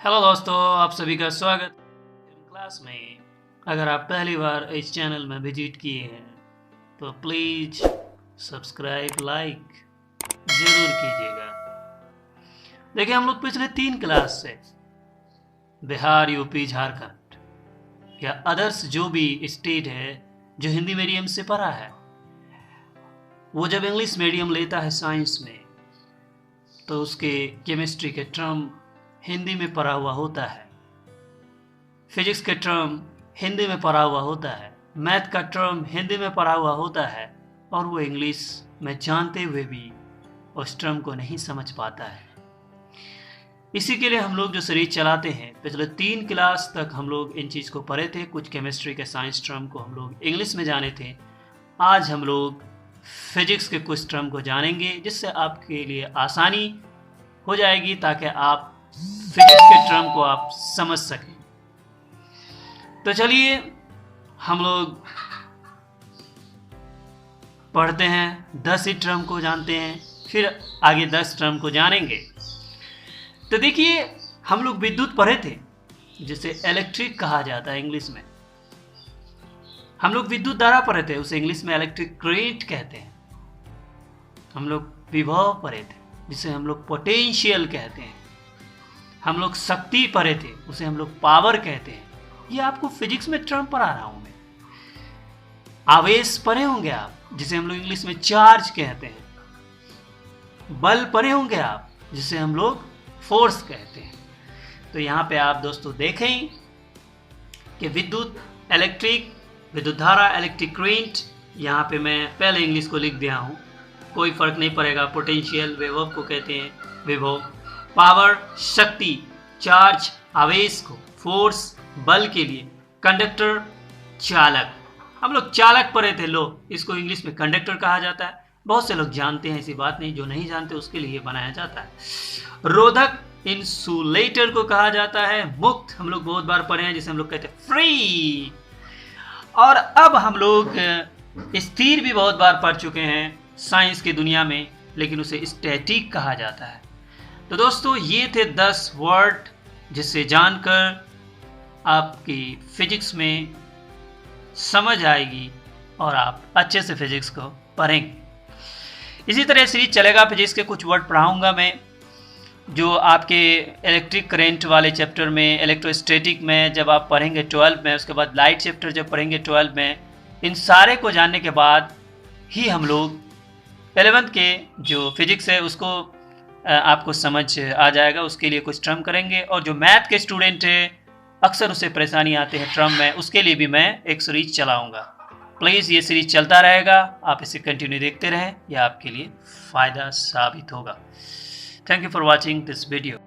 Hello दोस्तों, आप सभी का स्वागत है क्लास में। अगर आप पहली बार इस चैनल में विजिट किए हैं तो प्लीज़ सब्सक्राइब लाइक ज़रूर कीजिएगा। देखिए, हम लोग पिछले 3 क्लास से बिहार, यूपी, झारखंड या अदर्स जो भी स्टेट है जो हिंदी मीडियम से पढ़ा है, वो जब इंग्लिश मीडियम लेता है साइंस में तो उसके केमिस्ट्री के टर्म हिंदी में पढ़ा हुआ होता है, फिजिक्स के टर्म हिंदी में पढ़ा हुआ होता है, मैथ का टर्म हिंदी में पढ़ा हुआ होता है, और वो इंग्लिश में जानते हुए भी उस टर्म को नहीं समझ पाता है। इसी के लिए हम लोग जो सीरीज चलाते हैं, पिछले 3 क्लास तक हम लोग इन चीज़ को पढ़े थे, कुछ केमिस्ट्री के साइंस टर्म को हम लोग इंग्लिश में जाने थे। आज हम लोग फिजिक्स के कुछ टर्म को जानेंगे जिससे आपके लिए आसानी हो जाएगी ताकि आप फिजिक्स के टर्म को आप समझ सकें। तो चलिए हम लोग पढ़ते हैं, 10 ही टर्म को जानते हैं, फिर आगे 10 टर्म को जानेंगे। तो देखिए, हम लोग विद्युत पढ़े थे जिसे इलेक्ट्रिक कहा जाता है इंग्लिश में। हम लोग विद्युत धारा पढ़े थे, उसे इंग्लिश में इलेक्ट्रिक करंट कहते हैं। हम लोग विभव पढ़े थे जिसे हम लोग पोटेंशियल कहते हैं। हम लोग शक्ति पढ़े थे, उसे हम लोग पावर कहते हैं। ये आपको फिजिक्स में टर्म पढ़ा रहा हूं मैं। आवेश पढ़े होंगे आप, जिसे हम लोग इंग्लिश में चार्ज कहते हैं। बल पढ़े होंगे आप, जिसे हम लोग फोर्स कहते हैं। तो यहाँ पे आप दोस्तों देखें कि विद्युत, इलेक्ट्रिक, विद्युत धारा, इलेक्ट्रिक करंट, यहाँ पे मैं पहले इंग्लिश को लिख दिया हूँ, कोई फर्क नहीं पड़ेगा। पोटेंशियल विभव को कहते हैं, विभव, पावर शक्ति, चार्ज आवेश को, फोर्स बल के लिए, कंडक्टर चालक। हम लोग चालक पढ़े थे, लोग इसको इंग्लिश में कंडक्टर कहा जाता है। बहुत से लोग जानते हैं, ऐसी बात नहीं, जो नहीं जानते उसके लिए बनाया जाता है। रोधक इंसुलेटर को कहा जाता है। मुक्त हम लोग बहुत बार पढ़े हैं, जिसे हम लोग कहते हैं फ्री। और अब हम लोग स्थिर भी बहुत बार पढ़ चुके हैं साइंस की दुनिया में, लेकिन उसे स्टैटिक कहा जाता है। तो दोस्तों, ये थे 10 वर्ड जिससे जानकर आपकी फिजिक्स में समझ आएगी और आप अच्छे से फिजिक्स को पढ़ेंगे। इसी तरह सीरीज चलेगा, फिजिक्स के कुछ वर्ड पढ़ाऊंगा मैं जो आपके इलेक्ट्रिक करंट वाले चैप्टर में, इलेक्ट्रोस्टैटिक में जब आप पढ़ेंगे 12 में, उसके बाद लाइट चैप्टर जब पढ़ेंगे 12 में, इन सारे को जानने के बाद ही हम लोग 11th के जो फिजिक्स है उसको आपको समझ आ जाएगा। उसके लिए कुछ टर्म करेंगे, और जो मैथ के स्टूडेंट है अक्सर उसे परेशानी आते हैं टर्म में, उसके लिए भी मैं एक सीरीज चलाऊंगा। प्लीज़ ये सीरीज चलता रहेगा, आप इसे कंटिन्यू देखते रहें, यह आपके लिए फ़ायदा साबित होगा। Thank you for watching this video.